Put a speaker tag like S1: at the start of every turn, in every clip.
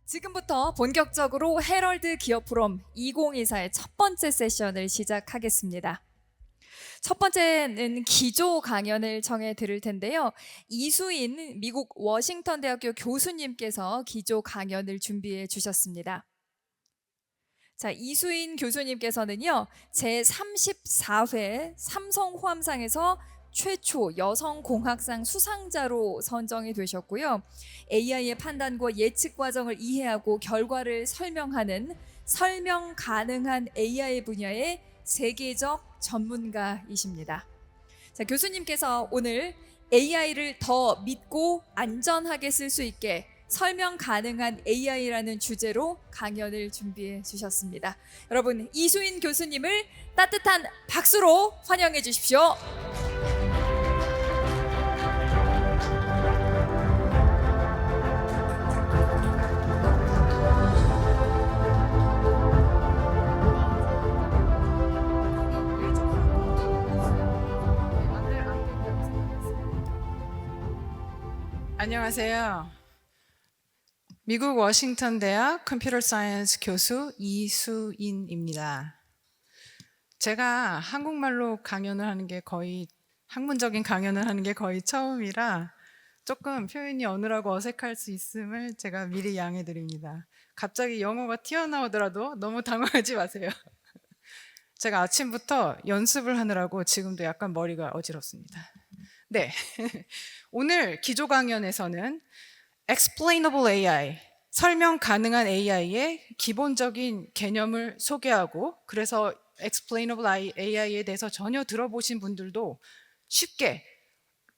S1: 지금부터 본격적으로 헤럴드 기업 포럼 2024의 첫 번째 세션을 시작하겠습니다. 첫 번째는 기조 강연을 정해 드릴 텐데요. 이수인 미국 워싱턴 대학교 교수님께서 기조 강연을 준비해 주셨습니다. 자, 이수인 교수님께서는요, 제34회 삼성호암상에서 최초 여성 공학상 수상자로 선정이 되셨고요. AI의 판단과 예측 과정을 이해하고 결과를 설명하는 설명 가능한 AI 분야의 세계적 전문가이십니다. 자, 교수님께서 오늘 AI를 더 믿고 안전하게 쓸 수 있게 설명 가능한 AI라는 주제로 강연을 준비해 주셨습니다. 여러분, 이수인 교수님을 따뜻한 박수로 환영해 주십시오.
S2: 안녕하세요. 미국 워싱턴 대학 컴퓨터 사이언스 교수 이수인입니다. 제가 한국말로 강연을 하는 게 거의 학문적인 강연을 하는 게 거의 처음이라 조금 표현이 어눌하고 어색할 수 있음을 제가 미리 양해 드립니다. 갑자기 영어가 튀어나오더라도 너무 당황하지 마세요. 제가 아침부터 연습을 하느라고 지금도 약간 머리가 어지럽습니다. 네. 오늘 기조 강연에서는 Explainable AI, 설명 가능한 AI의 기본적인 개념을 소개하고, 그래서 Explainable AI에 대해서 전혀 들어보신 분들도 쉽게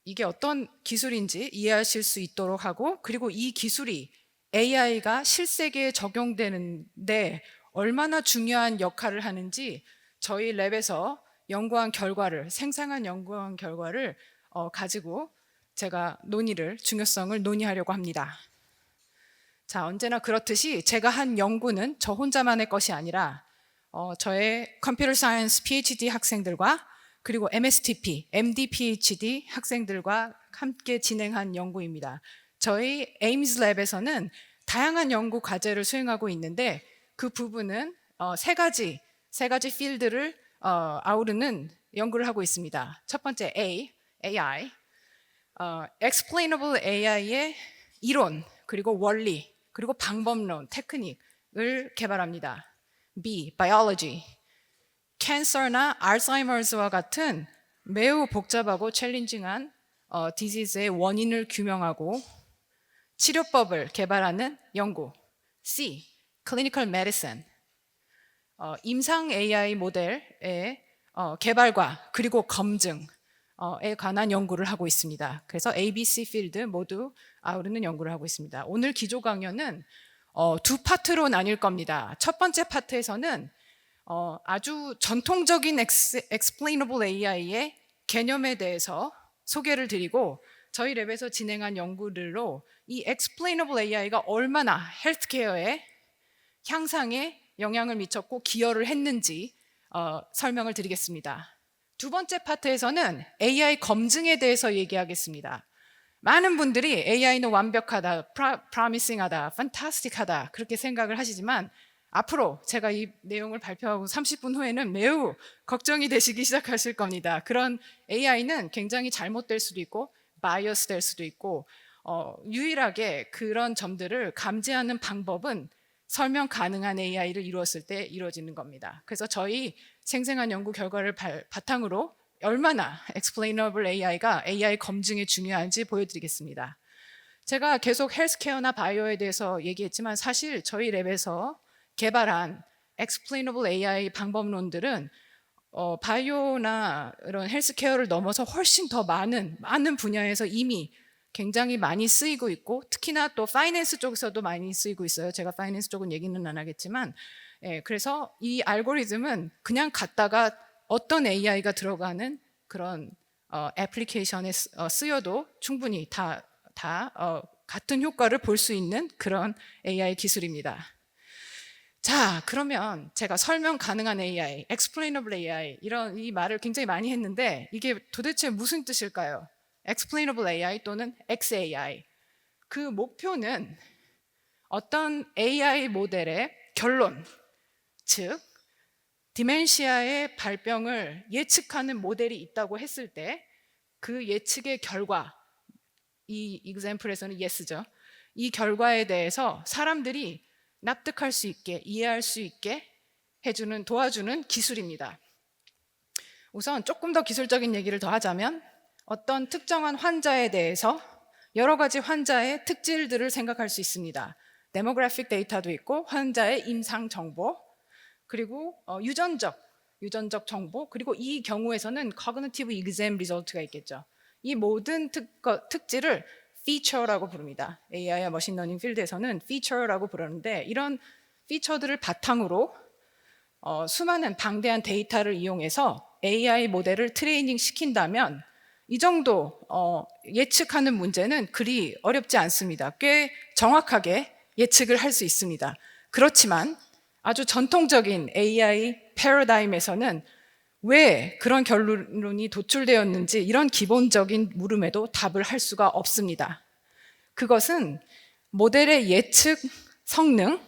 S2: 이게 어떤 기술인지 이해하실 수 있도록 하고, 그리고 이 기술이 AI가 실세계에 적용되는데 얼마나 중요한 역할을 하는지 저희 랩에서 연구한 결과를, 생생한 연구한 결과를 가지고 제가 중요성을 논의하려고 합니다. 자, 언제나 그렇듯이 제가 한 연구는 저 혼자만의 것이 아니라 저의 컴퓨터 사이언스 PhD 학생들과 그리고 MSTP, MD PhD 학생들과 함께 진행한 연구입니다. 저희 에임스 랩에서는 다양한 연구 과제를 수행하고 있는데 그 부분은 세 가지 필드를 아우르는 연구를 하고 있습니다. 첫 번째 AI, Explainable AI의 이론, 그리고 원리, 그리고 방법론, 테크닉을 개발합니다. B, Biology, 캔서나 알츠하이머스와 같은 매우 복잡하고 챌린징한 디지즈의 원인을 규명하고 치료법을 개발하는 연구. C, Clinical Medicine, 임상 AI 모델의 개발과 그리고 검증 에 관한 연구를 하고 있습니다. 그래서 ABC 필드 모두 아우르는 연구를 하고 있습니다. 오늘 기조 강연은 두 파트로 나뉠 겁니다. 첫 번째 파트에서는 아주 전통적인 Explainable AI의 개념에 대해서 소개를 드리고, 저희 랩에서 진행한 연구들로 이 Explainable AI가 얼마나 헬스케어의 향상에 영향을 미쳤고 기여를 했는지 설명을 드리겠습니다. 두 번째 파트에서는 AI 검증에 대해서 얘기하겠습니다. 많은 분들이 AI는 완벽하다, 프로미싱하다, 판타스틱하다 그렇게 생각을 하시지만 앞으로 제가 이 내용을 발표하고 30분 후에는 매우 걱정이 되시기 시작하실 겁니다. 그런 AI는 굉장히 잘못될 수도 있고 바이어스 될 수도 있고 유일하게 그런 점들을 감지하는 방법은 설명 가능한 AI를 이루었을 때 이루어지는 겁니다. 그래서 저희 생생한 연구 결과를 바탕으로 얼마나 Explainable AI가 AI 검증에 중요한지 보여드리겠습니다. 제가 계속 헬스케어나 바이오에 대해서 얘기했지만 사실 저희 랩에서 개발한 Explainable AI 방법론들은 바이오나 이런 헬스케어를 넘어서 훨씬 더 많은 분야에서 이미 굉장히 많이 쓰이고 있고, 특히나 또 파이낸스 쪽에서도 많이 쓰이고 있어요. 제가 파이낸스 쪽은 얘기는 안 하겠지만, 그래서 이 알고리즘은 그냥 갖다가 어떤 AI가 들어가는 그런 애플리케이션에 쓰여도 충분히 다 같은 효과를 볼 수 있는 그런 AI 기술입니다. 자, 그러면 제가 설명 가능한 AI, Explainable AI 이 말을 굉장히 많이 했는데 이게 도대체 무슨 뜻일까요? Explainable AI 또는 XAI. 그 목표는 어떤 AI 모델의 결론, 즉 디멘시아의 발병을 예측하는 모델이 있다고 했을 때 그 예측의 결과, 이 example에서는 yes죠. 이 결과에 대해서 사람들이 납득할 수 있게, 이해할 수 있게 해주는, 도와주는 기술입니다. 우선 조금 더 기술적인 얘기를 더 하자면 어떤 특정한 환자에 대해서 여러 가지 환자의 특질들을 생각할 수 있습니다. 데모그래픽 데이터도 있고 환자의 임상 정보, 그리고 유전적 정보, 그리고 이 경우에서는 cognitive exam result가 있겠죠. 이 모든 특질을 feature라고 부릅니다. AI와 머신러닝 필드에서는 feature라고 부르는데 이런 피처들을 바탕으로 수많은 방대한 데이터를 이용해서 AI 모델을 트레이닝 시킨다면 이 정도 예측하는 문제는 그리 어렵지 않습니다. 꽤 정확하게 예측을 할 수 있습니다. 그렇지만 아주 전통적인 AI 패러다임에서는 왜 그런 결론이 도출되었는지 이런 기본적인 물음에도 답을 할 수가 없습니다. 그것은 모델의 예측 성능,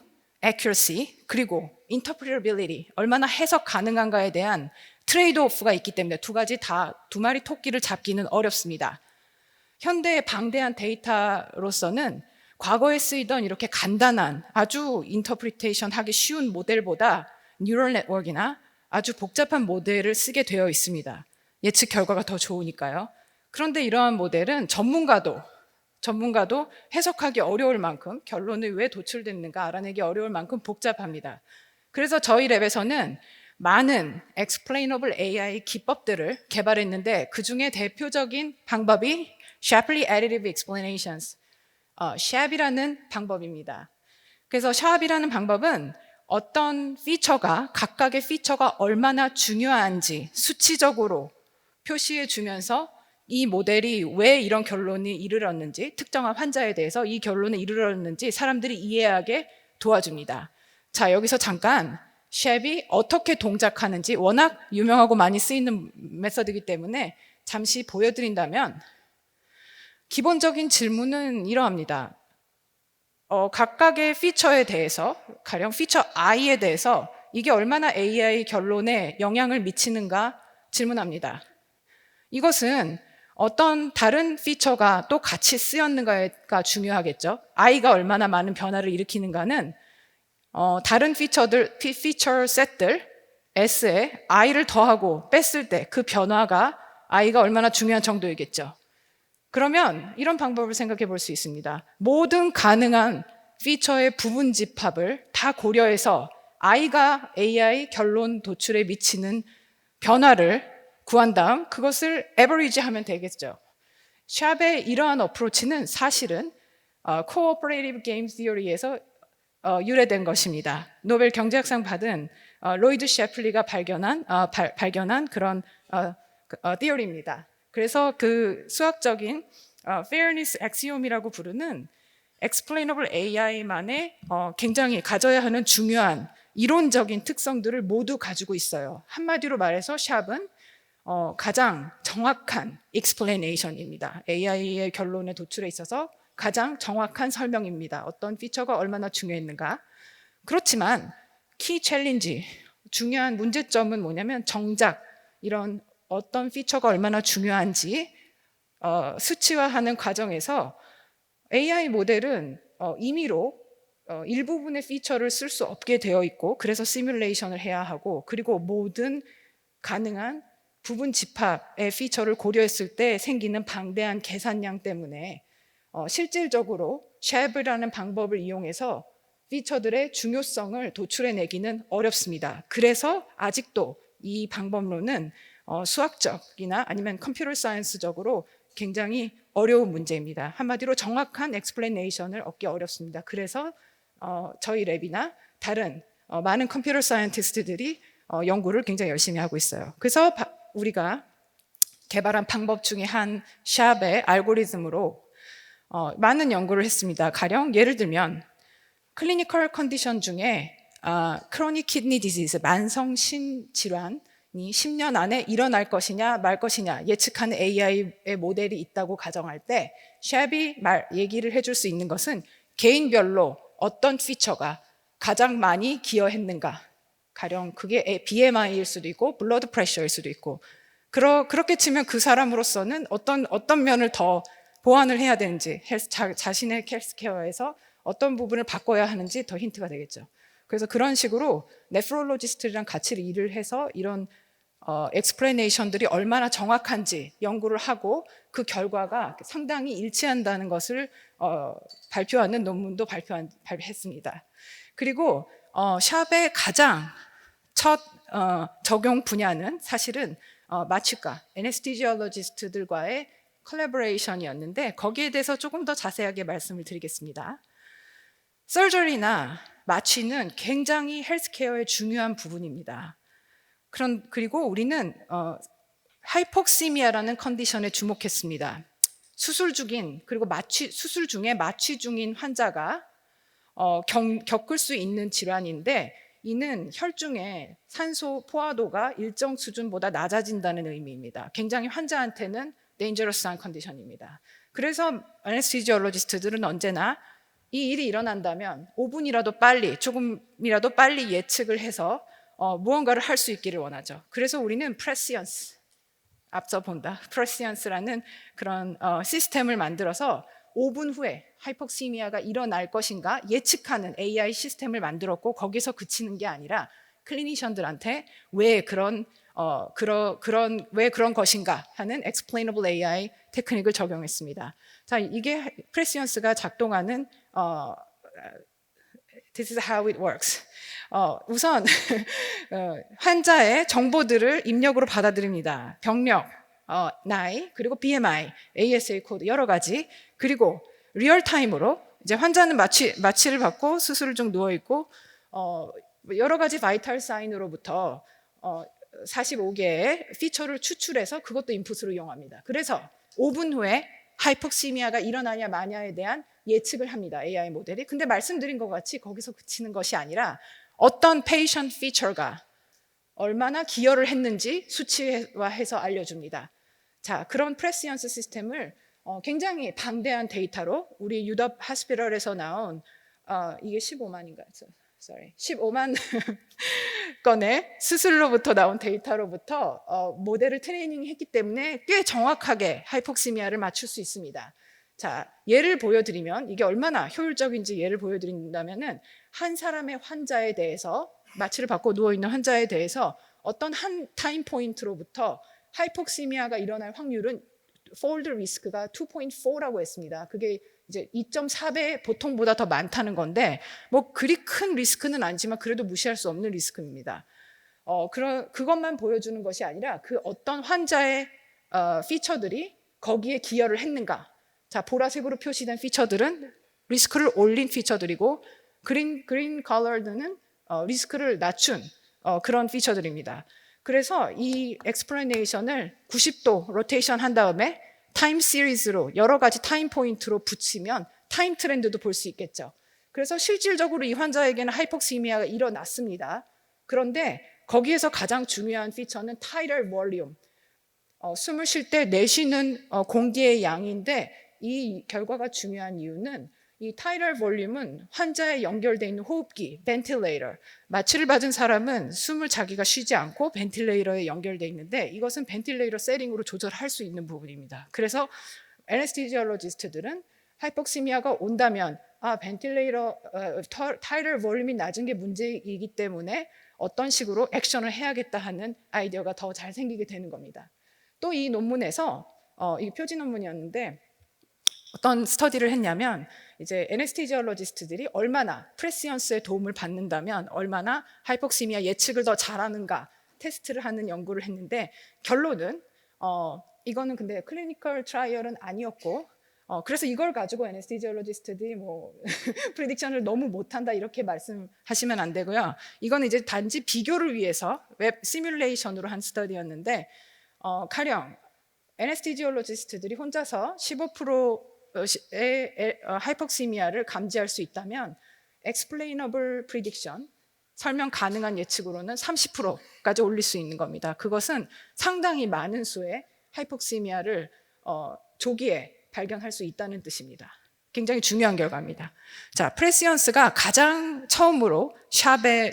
S2: accuracy, 그리고 interpretability, 얼마나 해석 가능한가에 대한 트레이드 오프가 있기 때문에 두 마리 토끼를 잡기는 어렵습니다. 현대의 방대한 데이터로서는 과거에 쓰이던 이렇게 간단한 아주 인터프리테이션 하기 쉬운 모델보다 뉴럴 네트워크나 아주 복잡한 모델을 쓰게 되어 있습니다. 예측 결과가 더 좋으니까요. 그런데 이러한 모델은 전문가도 해석하기 어려울 만큼, 결론이 왜 도출됐는가 알아내기 어려울 만큼 복잡합니다. 그래서 저희 랩에서는 많은 explainable AI 기법들을 개발했는데 그 중에 대표적인 방법이 Shapley Additive Explanations, SHAP이라는 방법입니다. 그래서 SHAP이라는 방법은 어떤 각각의 피처가 얼마나 중요한지 수치적으로 표시해 주면서 이 모델이 왜 이런 결론이 이르렀는지, 특정한 환자에 대해서 이 결론에 이르렀는지 사람들이 이해하게 도와줍니다. 자, 여기서 잠깐 샵이 어떻게 동작하는지 워낙 유명하고 많이 쓰이는 메서드이기 때문에 잠시 보여드린다면 기본적인 질문은 이러합니다. 각각의 피처에 대해서, 가령 피처 I에 대해서 이게 얼마나 AI 결론에 영향을 미치는가 질문합니다. 이것은 어떤 다른 피처가 또 같이 쓰였는가가 중요하겠죠. I가 얼마나 많은 변화를 일으키는가는 다른 피처 셋들 S에 I를 더하고 뺐을 때 그 변화가 I가 얼마나 중요한 정도이겠죠. 그러면 이런 방법을 생각해 볼 수 있습니다. 모든 가능한 피처의 부분 집합을 다 고려해서 I가 AI 결론 도출에 미치는 변화를 구한 다음 그것을 average 하면 되겠죠. 샵의 이러한 어프로치는 사실은 cooperative game theory에서 유래된 것입니다. 노벨 경제학상 받은 로이드 셰플리가 발견한 그런 theory입니다. 그래서 그 수학적인 fairness axiom이라고 부르는 explainable AI만의 굉장히 가져야 하는 중요한 이론적인 특성들을 모두 가지고 있어요. 한마디로 말해서 샵은 가장 정확한 explanation입니다. AI의 결론에 도출에 있어서 가장 정확한 설명입니다. 어떤 피처가 얼마나 중요했는가. 그렇지만 키 챌린지, 중요한 문제점은 뭐냐면 정작 이런 어떤 피처가 얼마나 중요한지 수치화하는 과정에서 AI 모델은 임의로 일부분의 피처를 쓸 수 없게 되어 있고 그래서 시뮬레이션을 해야 하고 그리고 모든 가능한 부분 집합의 피처를 고려했을 때 생기는 방대한 계산량 때문에 실질적으로 샵이라는 방법을 이용해서 피처들의 중요성을 도출해내기는 어렵습니다. 그래서 아직도 이 방법론은 수학적이나 아니면 컴퓨터 사이언스적으로 굉장히 어려운 문제입니다. 한마디로 정확한 엑스플레이네이션을 얻기 어렵습니다. 그래서 저희 랩이나 다른 많은 컴퓨터 사이언티스트들이 연구를 굉장히 열심히 하고 있어요. 그래서 우리가 개발한 방법 중에 한 샵의 알고리즘으로 많은 연구를 했습니다. 가령 예를 들면 클리니컬 컨디션 중에 크로닉 키드니 디지즈, 만성 신질환이 10년 안에 일어날 것이냐 말 것이냐 예측하는 AI의 모델이 있다고 가정할 때 샵이 얘기를 해줄 수 있는 것은 개인별로 어떤 피처가 가장 많이 기여했는가. 가령 그게 BMI일 수도 있고 블러드 프레셔일 수도 있고 그렇게 치면 그 사람으로서는 어떤 면을 더 보완을 해야 되는지 자신의 헬스케어에서 어떤 부분을 바꿔야 하는지 더 힌트가 되겠죠. 그래서 그런 식으로 네프롤로지스트랑 같이 일을 해서 이런 엑스플레네이션들이 얼마나 정확한지 연구를 하고 그 결과가 상당히 일치한다는 것을 발표하는 논문도 발표했습니다. 그리고 샵의 가장 첫 적용 분야는 사실은 마취과, 애네스티지올로지스트들과의 콜라보레이션이었는데 거기에 대해서 조금 더 자세하게 말씀을 드리겠습니다. 서저리나 마취는 굉장히 헬스케어의 중요한 부분입니다. 그리고 우리는 하이폭시미아라는 컨디션에 주목했습니다. 수술 중에 마취 중인 환자가 겪을 수 있는 질환인데 이는 혈중의 산소 포화도가 일정 수준보다 낮아진다는 의미입니다. 굉장히 환자한테는 dangerous한 컨디션입니다. 그래서 애네스티지올로지스트들은 언제나 이 일이 일어난다면 5분이라도 빨리, 조금이라도 빨리 예측을 해서 무언가를 할 수 있기를 원하죠. 그래서 우리는 프레시언스, 앞서 본다, 프레시언스라는 그런 시스템을 만들어서 5분 후에 하이폭시미아가 일어날 것인가 예측하는 AI 시스템을 만들었고 거기서 그치는 게 아니라 클리니션들한테 왜 그런 것인가 하는 explainable AI 테크닉을 적용했습니다. 자, 이게 프레시언스가 작동하는 This is how it works. 우선 환자의 정보들을 입력으로 받아들입니다. 병력, 나이, 그리고 BMI, ASA 코드 여러 가지. 그리고 리얼타임으로 이제 환자는 마취를 받고 수술을 중 누워 있고 여러 가지 바이탈 사인으로부터 45개의 피처를 추출해서 그것도 인풋으로 이용합니다. 그래서 5분 후에 하이폭시미아가 일어나냐 마냐에 대한 예측을 합니다. AI 모델이. 근데 말씀드린 것 같이 거기서 그치는 것이 아니라 어떤 페이션트 피처가 얼마나 기여를 했는지 수치화해서 알려줍니다. 자, 그런 프레시언스 시스템을 굉장히 방대한 데이터로 우리 유럽 하스피럴에서 나온 이게 15만인가요? 15만 건의 수술로부터 나온 데이터로부터 모델을 트레이닝했기 때문에 꽤 정확하게 하이폭시미아를 맞출 수 있습니다. 자, 예를 보여드리면 이게 얼마나 효율적인지 예를 보여드린다면은 한 사람의 환자에 대해서 마취를 받고 누워있는 환자에 대해서 어떤 한 타임 포인트로부터 하이폭시미아가 일어날 확률은 폴드 리스크가 2.4라고 했습니다. 그게 이제 2.4배 보통보다 더 많다는 건데 뭐 그리 큰 리스크는 아니지만 그래도 무시할 수 없는 리스크입니다. 그것만 보여주는 것이 아니라 그 어떤 환자의 피처들이 거기에 기여를 했는가. 자, 보라색으로 표시된 피처들은 리스크를 올린 피처들이고 그린 컬러드는 리스크를 낮춘 그런 피처들입니다. 그래서 이 엑스플레네이션을 90도 로테이션 한 다음에 타임 시리즈로 여러 가지 타임 포인트로 붙이면 타임 트렌드도 볼 수 있겠죠. 그래서 실질적으로 이 환자에게는 하이폭시미아가 일어났습니다. 그런데 거기에서 가장 중요한 피처는 tidal volume, 숨을 쉴 때 내쉬는 공기의 양인데 이 결과가 중요한 이유는 이 tidal volume은 환자에 연결되어 있는 호흡기, 벤틸레이터, 마취를 받은 사람은 숨을 자기가 쉬지 않고 벤틸레이터에 연결되어 있는데 이것은 벤틸레이터 세팅으로 조절할 수 있는 부분입니다. 그래서 애네스티지올로지스트들은 하이폭시미아가 온다면 벤틸레이터 tidal volume이 낮은 게 문제이기 때문에 어떤 식으로 액션을 해야겠다 하는 아이디어가 더 잘 생기게 되는 겁니다. 또 이 논문에서 이 표지 논문이었는데 어떤 스터디를 했냐면 이제 애네스티지올로지스트들이 얼마나 프레시언스의 도움을 받는다면 얼마나 하이폭시미아 예측을 더 잘하는가 테스트를 하는 연구를 했는데 결론은 이거는 근데 클리니컬 트라이얼은 아니었고 그래서 이걸 가지고 애네스티지올로지스트들이 뭐 프리딕션을 너무 못한다 이렇게 말씀하시면 안 되고요. 이건 이제 단지 비교를 위해서 웹 시뮬레이션으로 한 스터디였는데 가령 애네스티지올로지스트들이 혼자서 15%의 하이폭시미아를 감지할 수 있다면 explainable prediction, 설명 가능한 예측으로는 30%까지 올릴 수 있는 겁니다. 그것은 상당히 많은 수의 하이폭시미아를 조기에 발견할 수 있다는 뜻입니다. 굉장히 중요한 결과입니다. 자, 프레시언스가 가장 처음으로 샵을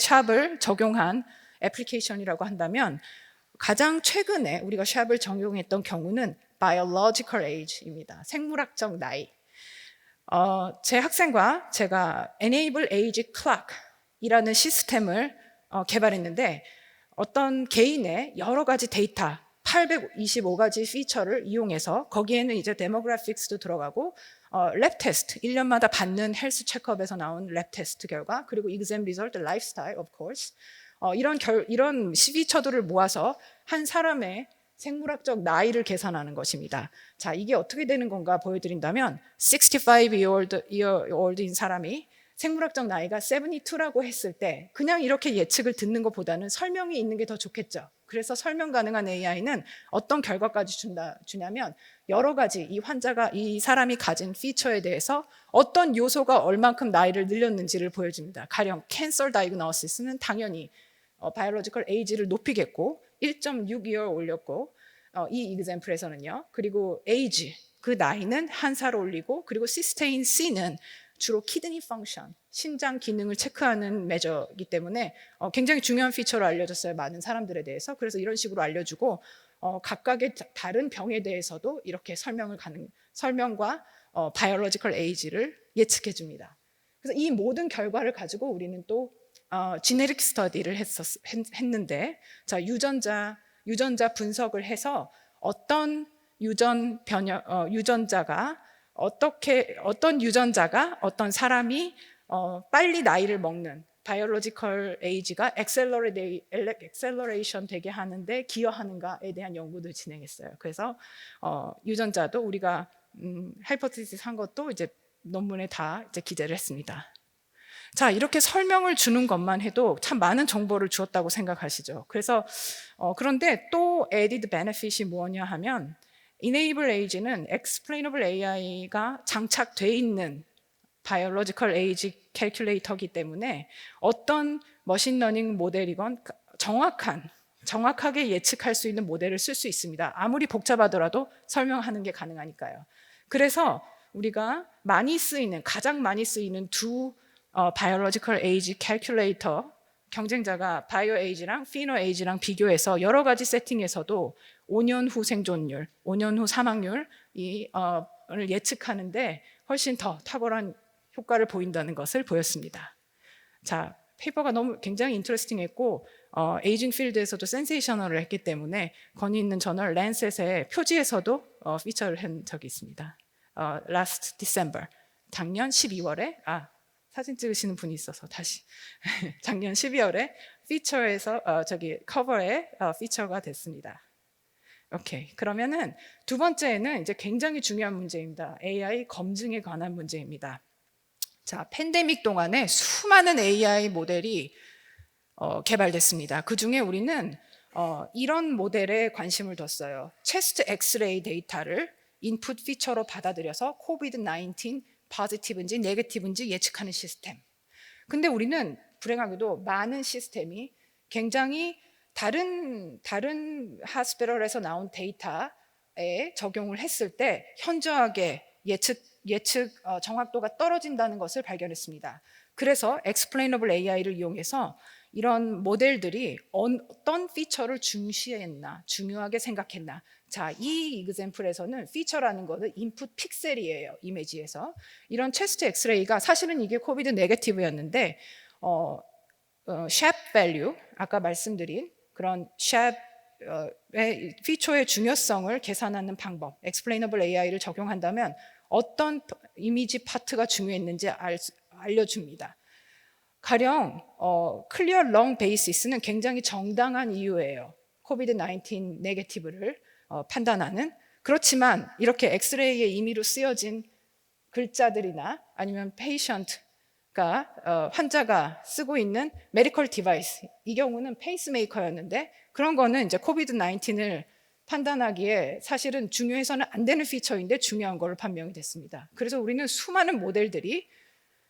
S2: 적용한 애플리케이션이라고 한다면 가장 최근에 우리가 샵을 적용했던 경우는 biological age입니다. 생물학적 나이. 제 학생과 제가 enable age clock이라는 시스템을 개발했는데 어떤 개인의 여러 가지 데이터 825가지 피처를 이용해서 거기에는 이제 데모그래픽스도 들어가고 랩 테스트 1년마다 받는 헬스 체크업에서 나온 랩 테스트 결과 그리고 exam result, lifestyle of course 이런 피처들을 모아서 한 사람의 생물학적 나이를 계산하는 것입니다. 자, 이게 어떻게 되는 건가 보여드린다면 65year old인 사람이 생물학적 나이가 72라고 했을 때 그냥 이렇게 예측을 듣는 것보다는 설명이 있는 게 더 좋겠죠. 그래서 설명 가능한 AI는 어떤 결과까지 주냐면 여러 가지 이 사람이 가진 피처에 대해서 어떤 요소가 얼만큼 나이를 늘렸는지를 보여줍니다. 가령 캔서 다이그노시스는 당연히 바이올로지컬 에이지를 높이겠고 1.6개월 올렸고 이 example에서는요. 그리고 age 그 나이는 한 살 올리고 그리고 시스테인 C는 주로 키드니 펑션, 신장 기능을 체크하는 메저이기 때문에 굉장히 중요한 피처로 알려졌어요. 많은 사람들에 대해서. 그래서 이런 식으로 알려주고 각각의 다른 병에 대해서도 이렇게 설명과 바이올로지컬 에이지를 예측해 줍니다. 그래서 이 모든 결과를 가지고 우리는 또 지네릭 스터디를 했는데 자, 유전자 분석을 해서 어떤 유전자가 어떤 유전자가 어떤 사람이 빨리 나이를 먹는 바이올로지컬 에이지가 엑셀러레이션 되게 하는데 기여하는가에 대한 연구도 진행했어요. 그래서 유전자도 우리가 하이포테시스 한 것도 이제 논문에 다 이제 기재를 했습니다. 자, 이렇게 설명을 주는 것만 해도 참 많은 정보를 주었다고 생각하시죠. 그래서 그런데 또 added benefit이 뭐냐 하면 Enable Age는 Explainable AI가 장착돼 있는 Biological Age Calculator이기 때문에 어떤 머신러닝 모델이건 정확하게 예측할 수 있는 모델을 쓸 수 있습니다. 아무리 복잡하더라도 설명하는 게 가능하니까요. 그래서 우리가 가장 많이 쓰이는 두 Biological Age Calculator 경쟁자가 바이오에이지랑 피노에이지랑 비교해서 여러 가지 세팅에서도 5년 후 생존율, 5년 후 사망률을 예측하는데 훨씬 더 탁월한 효과를 보인다는 것을 보였습니다. 자, 페이퍼가 굉장히 인터레스팅했고 에이징 필드에서도 센세이셔널을 했기 때문에 권위 있는 저널 랜셋의 표지에서도 피처를 한 적이 있습니다. Last December, 작년 12월에 사진 찍으시는 분이 있어서 다시 작년 12월에 피처에서 커버에 피처가 됐습니다. 오케이. 그러면은 두 번째는 이제 굉장히 중요한 문제입니다. AI 검증에 관한 문제입니다. 자, 팬데믹 동안에 수많은 AI 모델이 개발됐습니다. 그 중에 우리는 이런 모델에 관심을 뒀어요. 체스트 엑스레이 데이터를 인풋 피처로 받아들여서 코비드-19 포지티브인지 네거티브인지 예측하는 시스템. 근데 우리는 불행하게도 많은 시스템이 굉장히 다른 하스피럴에서 나온 데이터에 적용을 했을 때 현저하게 예측 정확도가 떨어진다는 것을 발견했습니다. 그래서 explainable AI를 이용해서 이런 모델들이 어떤 피처를 중요하게 생각했나. 자, 이 example에서는 피처라는 것은 인풋 픽셀이에요. 이미지에서. 이런 체스트 엑스레이가 사실은 이게 코비드 네거티브였는데 샵 밸류, 아까 말씀드린 그런 샵의 피처의 중요성을 계산하는 방법, explainable AI를 적용한다면 어떤 이미지 파트가 중요했는지 알려줍니다. 가령 클리어 long 베이시스는 굉장히 정당한 이유예요. 코비드-19 네거티브를 판단하는. 그렇지만 이렇게 엑스레이의 임의로 쓰여진 글자들이나 아니면 페이션트가 환자가 쓰고 있는 메디컬 디바이스, 이 경우는 페이스메이커였는데 그런 거는 이제 코비드-19을 판단하기에 사실은 중요해서는 안 되는 피처인데 중요한 걸로 판명이 됐습니다. 그래서 우리는 수많은 모델들이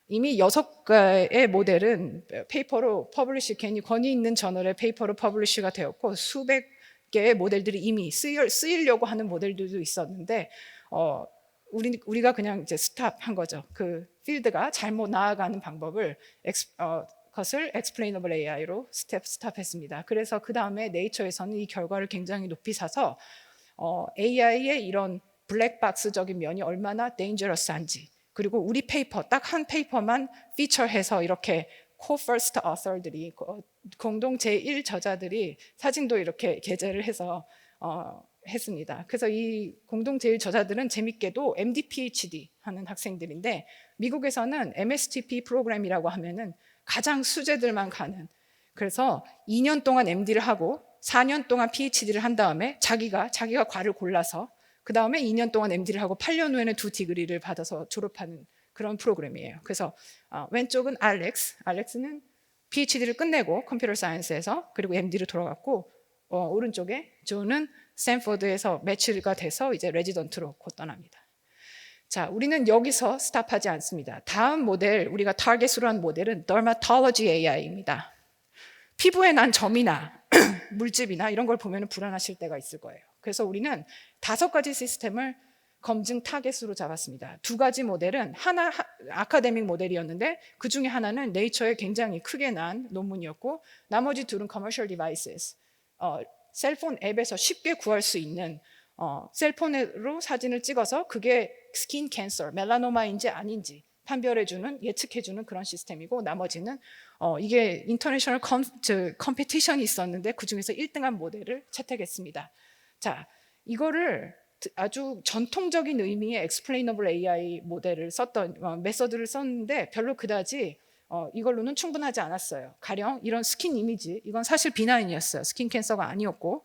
S2: 이미 6개의 모델은 페이퍼로 퍼블리시, 괜히 권위 있는 저널의 페이퍼로 퍼블리시가 되었고 수백 개의 모델들이 이미 쓰이려고 하는 모델들도 있었는데 우리가 그냥 이제 스탑한 거죠. 그 필드가 잘못 나아가는 방법을 그것을 explainable AI로 스탑했습니다. 그래서 그 다음에 네이처에서는 이 결과를 굉장히 높이 사서 AI의 이런 블랙박스적인 면이 얼마나 dangerous한지, 그리고 우리 페이퍼 딱 한 페이퍼만 피처해서 이렇게 co-first author들이 공동 제1 저자들이 사진도 이렇게 게재를 해서 했습니다. 그래서 이 공동 제1 저자들은 재밌게도 MD, PhD 하는 학생들인데 미국에서는 MSTP 프로그램이라고 하면은 가장 수재들만 가는, 그래서 2년 동안 MD를 하고 4년 동안 PhD를 한 다음에 자기가 과를 골라서 그 다음에 2년 동안 MD를 하고 8년 후에는 2디그리를 받아서 졸업하는 그런 프로그램이에요. 그래서 왼쪽은 알렉스는 PhD를 끝내고 컴퓨터 사이언스에서 그리고 MD로 돌아갔고, 오른쪽에 존은 스탠포드에서 매치가 돼서 이제 레지던트로 곧 떠납니다. 자, 우리는 여기서 스탑하지 않습니다. 다음 모델, 우리가 타겟으로 한 모델은 Dermatology AI입니다. 피부에 난 점이나 물집이나 이런 걸 보면 불안하실 때가 있을 거예요. 그래서 우리는 5가지 시스템을 검증 타겟으로 잡았습니다. 2가지 모델은 하나 아카데믹 모델이었는데 그 중에 하나는 네이처에 굉장히 크게 난 논문이었고, 나머지 둘은 commercial devices, 셀폰 앱에서 쉽게 구할 수 있는 셀폰으로 사진을 찍어서 그게 스킨 캔서, 멜라노마인지 아닌지 판별해주는, 예측해주는 그런 시스템이고, 나머지는 이게 인터내셔널 컴피티션이 있었는데 그 중에서 1등한 모델을 채택했습니다. 자, 이거를 아주 전통적인 의미의 explainable AI 모델을 썼던 메서드를 썼는데 별로 그다지 이걸로는 충분하지 않았어요. 가령 이런 스킨 이미지, 이건 사실 비나인이었어요. 스킨 캔서가 아니었고,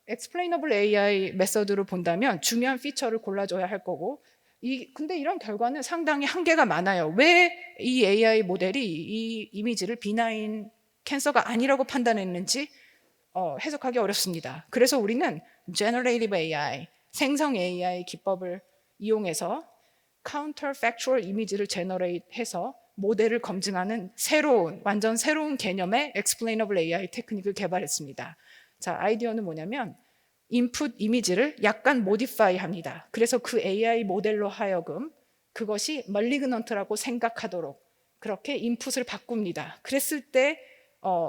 S2: explainable AI 메서드로 본다면 중요한 피처를 골라줘야 할 거고, 근데 이런 결과는 상당히 한계가 많아요. 왜 이 AI 모델이 이 이미지를 비나인 캔서가 아니라고 판단했는지 해석하기 어렵습니다. 그래서 우리는 Generative AI, 생성 AI 기법을 이용해서 counterfactual 이미지를 제너레이트해서 모델을 검증하는 완전 새로운 개념의 explainable AI 테크닉을 개발했습니다. 자, 아이디어는 뭐냐면 인풋 이미지를 약간 모디파이 합니다. 그래서 그 AI 모델로 하여금 그것이 malignant라고 생각하도록 그렇게 인풋을 바꿉니다. 그랬을 때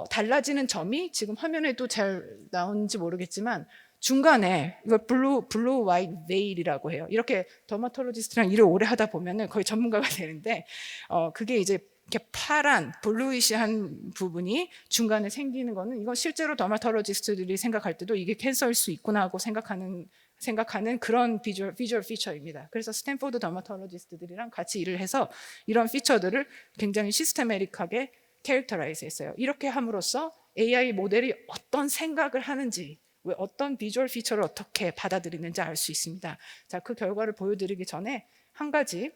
S2: 달라지는 점이 지금 화면에도 잘 나오는지 모르겠지만 중간에 이걸 블루 와이트 베일이라고 해요. 이렇게 더마톨로지스트랑 일을 오래 하다 보면은 거의 전문가가 되는데 그게 이제 이렇게 파란 블루이시한 부분이 중간에 생기는 거는, 이건 실제로 더마톨로지스트들이 생각할 때도 이게 캔서일 수 있구나 하고 생각하는 그런 비주얼 피처입니다. 그래서 스탠포드 더마톨로지스트들이랑 같이 일을 해서 이런 피처들을 굉장히 시스테메릭하게 캐릭터라이즈 했어요. 이렇게 함으로써 AI 모델이 어떤 생각을 하는지, 어떤 비주얼 피처를 어떻게 받아들이는지 알 수 있습니다. 자, 그 결과를 보여드리기 전에 한 가지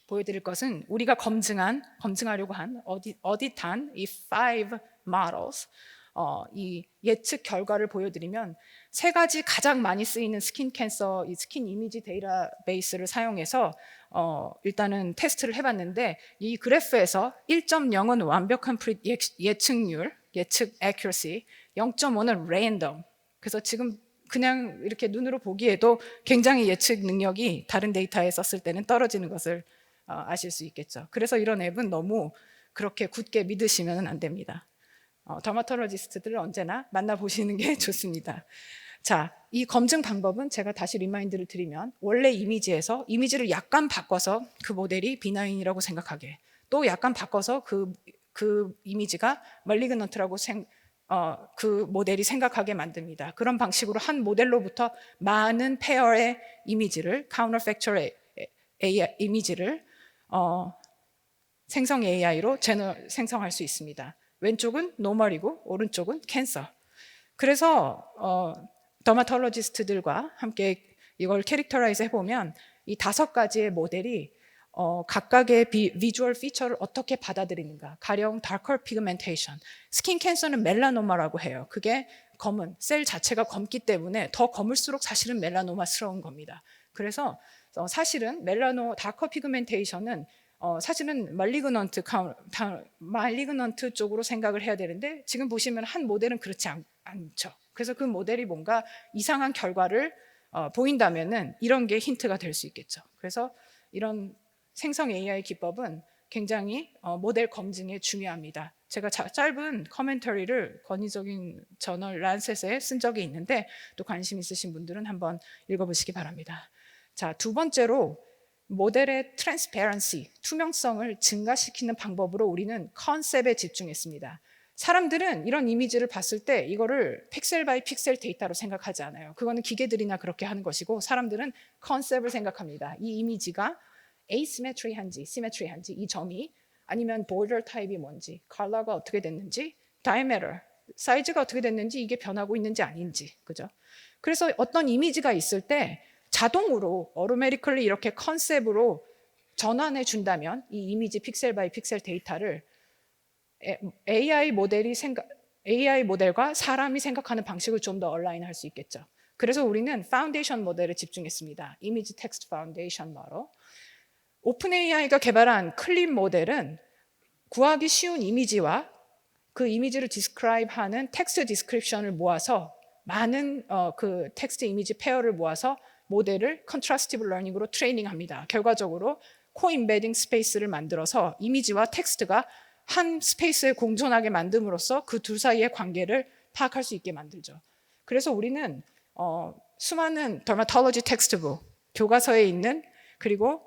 S2: 보여드릴 것은 우리가 검증하려고 한 어딧한 이 5 models, 이 예측 결과를 보여드리면 3가지 가장 많이 쓰이는 스킨 캔서, 이 스킨 이미지 데이터베이스를 사용해서 일단은 테스트를 해봤는데, 이 그래프에서 1.0은 완벽한 예측률, 예측 accuracy, 0.5는 random. 그래서 지금 그냥 이렇게 눈으로 보기에도 굉장히 예측 능력이 다른 데이터에 썼을 때는 떨어지는 것을 아실 수 있겠죠. 그래서 이런 앱은 너무 그렇게 굳게 믿으시면 안 됩니다. 더마톨로지스트들을 언제나 만나보시는 게 좋습니다. 자, 이 검증 방법은 제가 다시 리마인드를 드리면 원래 이미지에서 이미지를 약간 바꿔서 그 모델이 비나인이라고 생각하게, 또 약간 바꿔서 그 이미지가 멀리그넌트라고 그 모델이 생각하게 만듭니다. 그런 방식으로 한 모델로부터 많은 페어의 이미지를, counterfactual 이미지를 생성 AI로 생성할 수 있습니다. 왼쪽은 노멀이고 오른쪽은 캔서. 그래서 더마톨로지스트들과 함께 이걸 캐릭터라이즈 해보면 이 5가지의 모델이 각각의 비주얼 피처를 어떻게 받아들이는가. 가령 darker pigmentation, 스킨 캔서는 멜라노마라고 해요. 그게 검은, 셀 자체가 검기 때문에 더 검을수록 사실은 멜라노마스러운 겁니다. 그래서 사실은 darker pigmentation은 사실은 말리그넌트 쪽으로 생각을 해야 되는데, 지금 보시면 한 모델은 그렇지 않죠. 그래서 그 모델이 뭔가 이상한 결과를 보인다면은 이런 게 힌트가 될 수 있겠죠. 그래서 이런 생성 AI 기법은 굉장히 모델 검증에 중요합니다. 제가 짧은 커멘터리를 권위적인 저널 란셋에 쓴 적이 있는데 또 관심 있으신 분들은 한번 읽어보시기 바랍니다. 자, 두 번째로 모델의 트랜스페런시, 투명성을 증가시키는 방법으로 우리는 컨셉에 집중했습니다. 사람들은 이런 이미지를 봤을 때 이거를 픽셀 바이 픽셀 데이터로 생각하지 않아요. 그거는 기계들이나 그렇게 하는 것이고 사람들은 컨셉을 생각합니다. 이 이미지가 asymmetry한지 symmetry한지 이 점이 아니면 border 타입이 뭔지, 컬러가 어떻게 됐는지, diameter, 사이즈가 어떻게 됐는지 이게 변하고 있는지 아닌지, 그죠? 그래서 어떤 이미지가 있을 때 자동으로 automatically 이렇게 컨셉으로 전환해 준다면 이 이미지 픽셀 바이 픽셀 데이터를 AI 모델과 사람이 생각하는 방식을 좀 더 얼라인할 수 있겠죠. 그래서 우리는 파운데이션 모델에 집중했습니다. 이미지 텍스트 파운데이션 모델. 오픈 AI가 개발한 클립 모델은 구하기 쉬운 이미지와 그 이미지를 디스크라이브하는 텍스트 디스크립션을 모아서 많은 그 텍스트 이미지 페어를 모아서 모델을 컨트라스티브 러닝으로 트레이닝합니다. 결과적으로 코임베딩 스페이스를 만들어서 이미지와 텍스트가 한 스페이스에 공존하게 만듦으로써 그 둘 사이의 관계를 파악할 수 있게 만들죠. 그래서 우리는 수많은 더마톨로지 텍스트북, 교과서에 있는 그리고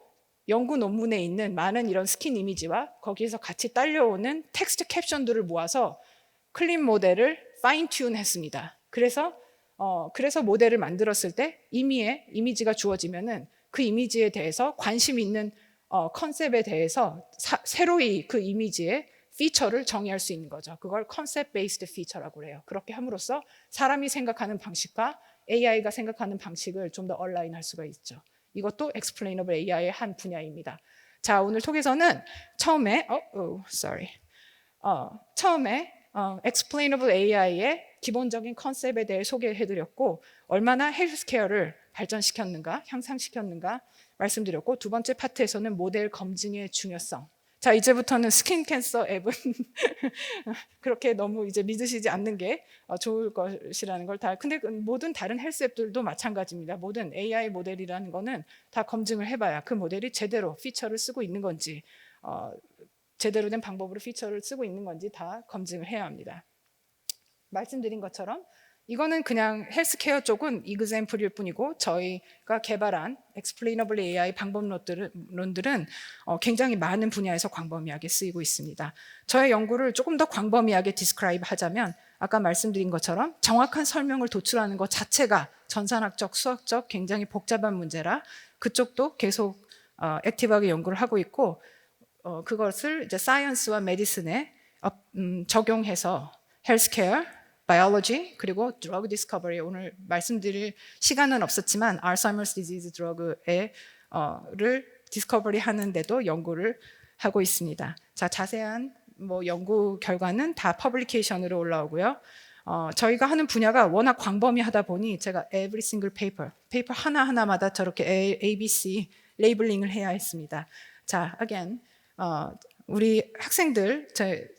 S2: 연구 논문에 있는 많은 이런 스킨 이미지와 거기에서 같이 딸려오는 텍스트 캡션들을 모아서 클립 모델을 파인 튠 했습니다. 그래서 모델을 만들었을 때 이미지가 주어지면은 그 이미지에 대해서 관심 있는 컨셉에 대해서 새로이 그 이미지의 피처를 정의할 수 있는 거죠. 그걸 컨셉 베이스드 피처라고 해요. 그렇게 함으로써 사람이 생각하는 방식과 AI가 생각하는 방식을 좀 더 얼라인할 수가 있죠. 이것도 explainable AI의 한 분야입니다. 자, 오늘 톡에서는 처음에 explainable AI의 기본적인 컨셉에 대해 소개해드렸고 얼마나 헬스케어를 발전시켰는가, 향상시켰는가 말씀드렸고 두 번째 파트에서는 모델 검증의 중요성. 자, 이제부터는 스킨 캔서 앱은 그렇게 너무 이제 믿으시지 않는 게 좋을 것이라는 걸 근데 모든 다른 헬스 앱들도 마찬가지입니다. 모든 AI 모델이라는 거는 다 검증을 해봐야 그 모델이 제대로 피처를 쓰고 있는 건지 제대로 된 방법으로 피처를 쓰고 있는 건지 다 검증을 해야 합니다. 말씀드린 것처럼 이거는 그냥 헬스케어 쪽은 이그젬플일 뿐이고 저희가 개발한 explainable AI 방법론들은 굉장히 많은 분야에서 광범위하게 쓰이고 있습니다. 저의 연구를 조금 더 광범위하게 디스크라이브 하자면 아까 말씀드린 것처럼 정확한 설명을 도출하는 것 자체가 전산학적, 수학적 굉장히 복잡한 문제라 그쪽도 계속 액티브하게 연구를 하고 있고 그것을 이제 사이언스와 메디슨에 적용해서 헬스케어, 바이올로지 그리고 드러그 디스커버리 오늘 말씀드릴 시간은 없었지만 알츠하이머스 디지즈 드러그를 디스커버리 하는데도 연구를 하고 있습니다. 자, 자세한 연구 결과는 다 퍼블리케이션으로 올라오고요. 저희가 하는 분야가 워낙 광범위하다 보니 제가 every single 페이퍼 하나하나마다 저렇게 ABC 레이블링을 해야 했습니다. 자, again 우리 학생들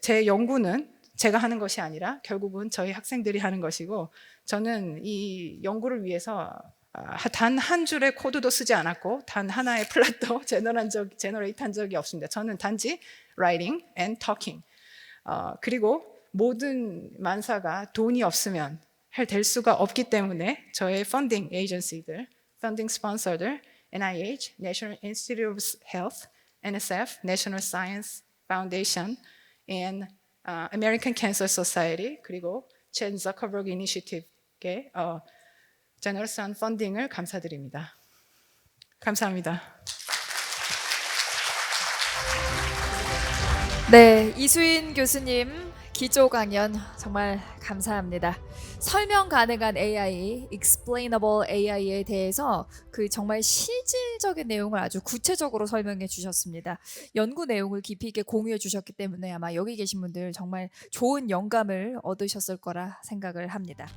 S2: 제 연구는 제가 하는 것이 아니라 결국은 저희 학생들이 하는 것이고 저는 이 연구를 위해서 단 한 줄의 코드도 쓰지 않았고 단 하나의 플랫도 제너레이트한 적이 없습니다. 저는 단지 writing and talking 그리고 모든 만사가 돈이 없으면 될 수가 없기 때문에 저의 펀딩 에이전시들, 펀딩 스폰서들 NIH, National Institute of Health, NSF, National Science Foundation and American Cancer Society 그리고 젠 자커버그 이니시티브의 제너러스한 펀딩을 감사드립니다. 감사합니다.
S1: 네, 이수인 교수님 기조 강연 정말 감사합니다. 설명 가능한 AI, explainable AI에 대해서 그 정말 실질적인 내용을 아주 구체적으로 설명해 주셨습니다. 연구 내용을 깊이 있게 공유해 주셨기 때문에 아마 여기 계신 분들 정말 좋은 영감을 얻으셨을 거라 생각을 합니다.